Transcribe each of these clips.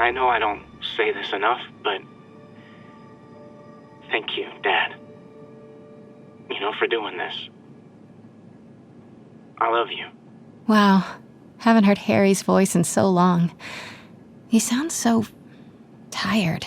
I know I don't say this enough, but thank you, Dad. You know, for doing this. I love you. Wow, haven't heard Harry's voice in so long. He sounds so tired.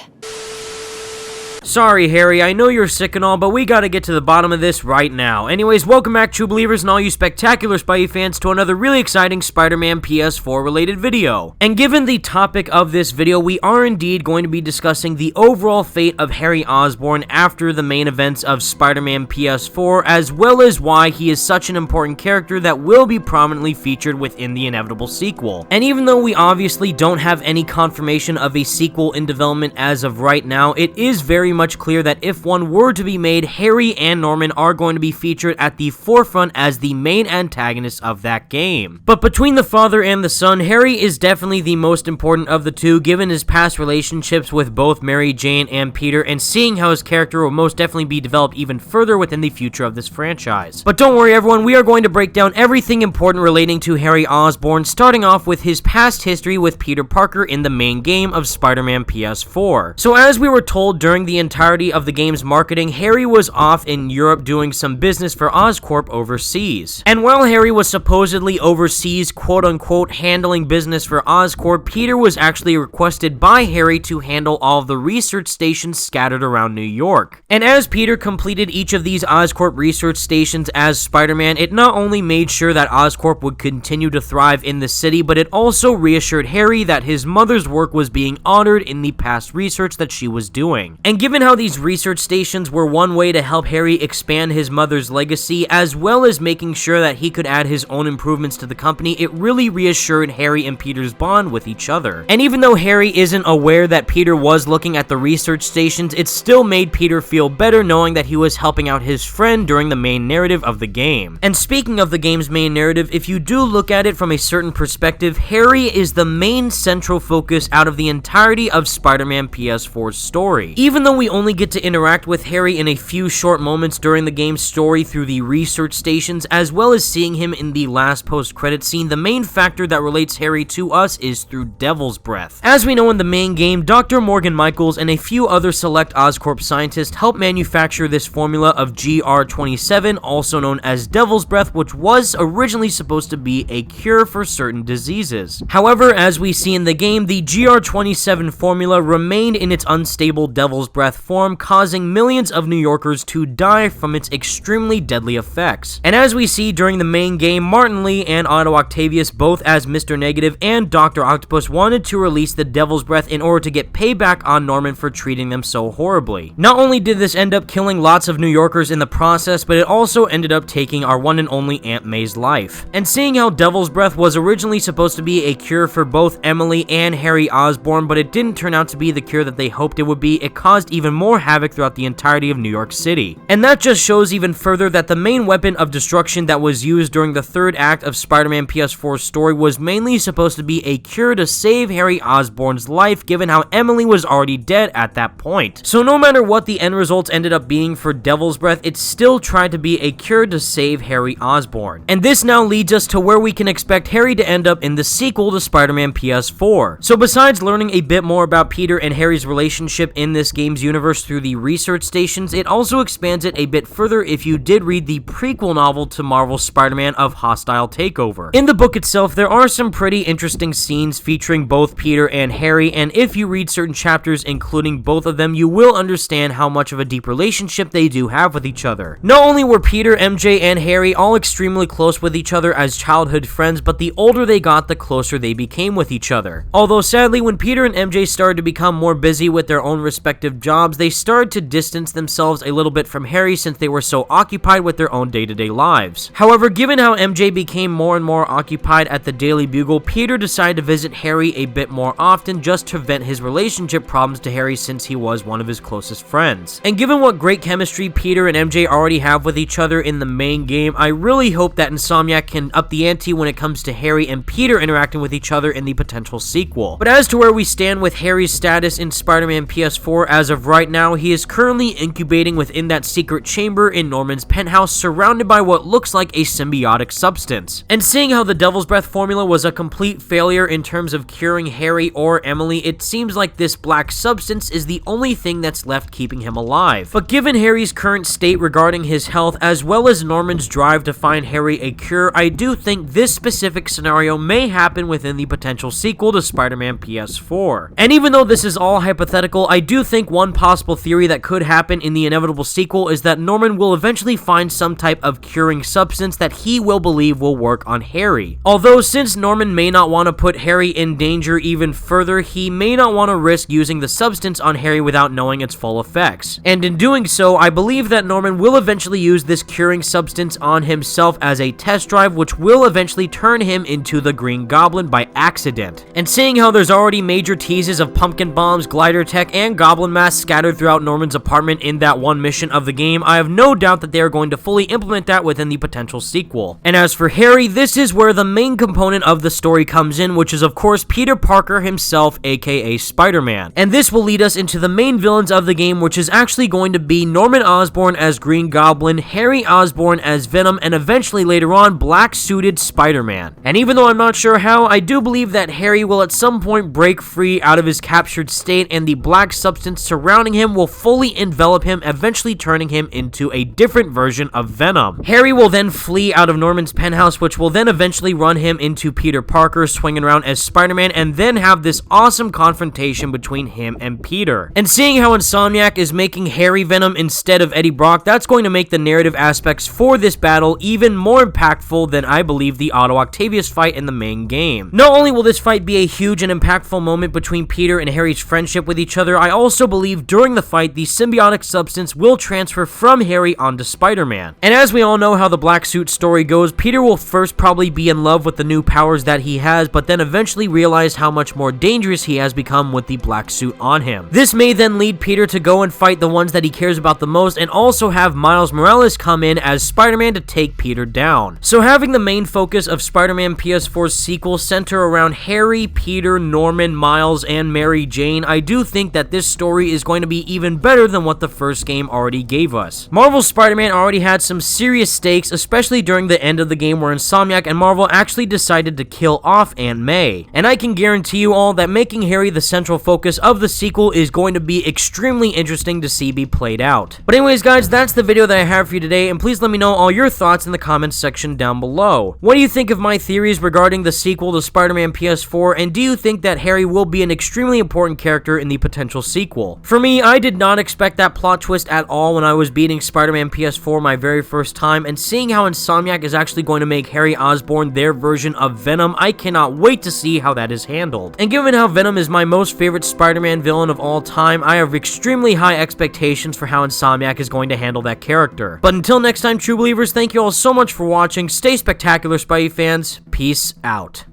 Sorry, Harry, I know you're sick and all, but we gotta get to the bottom of this right now. Anyways, welcome back, true believers and all you spectacular Spidey fans, to another really exciting Spider-Man PS4 related video. And given the topic of this video, we are indeed going to be discussing the overall fate of Harry Osborn after the main events of Spider-Man PS4, as well as why he is such an important character that will be prominently featured within the inevitable sequel. And even though we obviously don't have any confirmation of a sequel in development as of right now, it is very much clear that if one were to be made, Harry and Norman are going to be featured at the forefront as the main antagonists of that game. But between the father and the son, Harry is definitely the most important of the two, given his past relationships with both Mary Jane and Peter, and seeing how his character will most definitely be developed even further within the future of this franchise. But don't worry everyone, we are going to break down everything important relating to Harry Osborn, starting off with his past history with Peter Parker in the main game of Spider-Man PS4. So as we were told during the entirety of the game's marketing, Harry was off in Europe doing some business for Oscorp overseas. And while Harry was supposedly overseas, quote-unquote, handling business for Oscorp, Peter was actually requested by Harry to handle all of the research stations scattered around New York. And as Peter completed each of these Oscorp research stations as Spider-Man, it not only made sure that Oscorp would continue to thrive in the city, but it also reassured Harry that his mother's work was being honored in the past research that she was doing. And given how these research stations were one way to help Harry expand his mother's legacy, as well as making sure that he could add his own improvements to the company, it really reassured Harry and Peter's bond with each other. And even though Harry isn't aware that Peter was looking at the research stations, it still made Peter feel better knowing that he was helping out his friend during the main narrative of the game. And speaking of the game's main narrative, if you do look at it from a certain perspective, Harry is the main central focus out of the entirety of Spider-Man PS4's story. Even though we only get to interact with Harry in a few short moments during the game's story through the research stations, as well as seeing him in the last post-credit scene, the main factor that relates Harry to us is through Devil's Breath. As we know in the main game, Dr. Morgan Michaels and a few other select Oscorp scientists helped manufacture this formula of GR27, also known as Devil's Breath, which was originally supposed to be a cure for certain diseases. However, as we see in the game, the GR27 formula remained in its unstable Devil's Breath form, causing millions of New Yorkers to die from its extremely deadly effects. And as we see during the main game, Martin Lee and Otto Octavius, both as Mr. Negative and Dr. Octopus, wanted to release the Devil's Breath in order to get payback on Norman for treating them so horribly. Not only did this end up killing lots of New Yorkers in the process, but it also ended up taking our one and only Aunt May's life. And seeing how Devil's Breath was originally supposed to be a cure for both Emily and Harry Osborn, but it didn't turn out to be the cure that they hoped it would be, it caused even more havoc throughout the entirety of New York City. And that just shows even further that the main weapon of destruction that was used during the third act of Spider-Man PS4's story was mainly supposed to be a cure to save Harry Osborn's life, given how Emily was already dead at that point. So no matter what the end results ended up being for Devil's Breath, it still tried to be a cure to save Harry Osborn. And this now leads us to where we can expect Harry to end up in the sequel to Spider-Man PS4. So besides learning a bit more about Peter and Harry's relationship in this game's universe through the research stations, it also expands it a bit further if you did read the prequel novel to Marvel's Spider-Man of Hostile Takeover. In the book itself, there are some pretty interesting scenes featuring both Peter and Harry, and if you read certain chapters including both of them, you will understand how much of a deep relationship they do have with each other. Not only were Peter, MJ, and Harry all extremely close with each other as childhood friends, but the older they got, the closer they became with each other. Although sadly, when Peter and MJ started to become more busy with their own respective jobs, they started to distance themselves a little bit from Harry since they were so occupied with their own day-to-day lives. However, given how MJ became more and more occupied at the Daily Bugle, Peter decided to visit Harry a bit more often just to vent his relationship problems to Harry since he was one of his closest friends. And given what great chemistry Peter and MJ already have with each other in the main game, I really hope that Insomniac can up the ante when it comes to Harry and Peter interacting with each other in the potential sequel. But as to where we stand with Harry's status in Spider-Man PS4 as of of right now, he is currently incubating within that secret chamber in Norman's penthouse, surrounded by what looks like a symbiotic substance. And seeing how the Devil's Breath formula was a complete failure in terms of curing Harry or Emily, it seems like this black substance is the only thing that's left keeping him alive. But given Harry's current state regarding his health, as well as Norman's drive to find Harry a cure, I do think this specific scenario may happen within the potential sequel to Spider-Man PS4. And even though this is all hypothetical, I do think one possible theory that could happen in the inevitable sequel is that Norman will eventually find some type of curing substance that he will believe will work on Harry. Although since Norman may not want to put Harry in danger even further, he may not want to risk using the substance on Harry without knowing its full effects. And in doing so, I believe that Norman will eventually use this curing substance on himself as a test drive, which will eventually turn him into the Green Goblin by accident. And seeing how there's already major teases of pumpkin bombs, glider tech, and goblin masks scattered throughout Norman's apartment in that one mission of the game, I have no doubt that they are going to fully implement that within the potential sequel. And as for Harry, this is where the main component of the story comes in, which is of course Peter Parker himself, aka Spider-Man. And this will lead us into the main villains of the game, which is actually going to be Norman Osborn as Green Goblin, Harry Osborn as Venom, and eventually later on, black-suited Spider-Man. And even though I'm not sure how, I do believe that Harry will at some point break free out of his captured state, and the black substance surrounding him will fully envelop him, eventually turning him into a different version of Venom. Harry will then flee out of Norman's penthouse, which will then eventually run him into Peter Parker swinging around as Spider-Man, and then have this awesome confrontation between him and Peter. And seeing how Insomniac is making Harry Venom instead of Eddie Brock, that's going to make the narrative aspects for this battle even more impactful than I believe the Otto Octavius fight in the main game. Not only will this fight be a huge and impactful moment between Peter and Harry's friendship with each other, I also believe during the fight the symbiotic substance will transfer from Harry onto Spider-Man. And as we all know how the black suit story goes, Peter will first probably be in love with the new powers that he has, but then eventually realize how much more dangerous he has become with the black suit on him. This may then lead Peter to go and fight the ones that he cares about the most, and also have Miles Morales come in as Spider-Man to take Peter down. So having the main focus of Spider-Man PS4's sequel center around Harry, Peter, Norman, Miles, and Mary Jane, I do think that this story is going to be even better than what the first game already gave us. Marvel's Spider-Man already had some serious stakes, especially during the end of the game where Insomniac and Marvel actually decided to kill off Aunt May. And I can guarantee you all that making Harry the central focus of the sequel is going to be extremely interesting to see be played out. But anyways guys, that's the video that I have for you today, and please let me know all your thoughts in the comments section down below. What do you think of my theories regarding the sequel to Spider-Man PS4, and do you think that Harry will be an extremely important character in the potential sequel? For me, I did not expect that plot twist at all when I was beating Spider-Man PS4 my very first time, and seeing how Insomniac is actually going to make Harry Osborn their version of Venom, I cannot wait to see how that is handled. And given how Venom is my most favorite Spider-Man villain of all time, I have extremely high expectations for how Insomniac is going to handle that character. But until next time, true believers, thank you all so much for watching. Stay spectacular, Spidey fans. Peace out.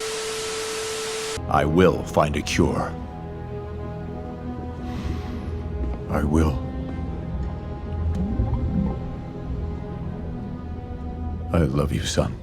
I will find a cure. I will. I love you, son.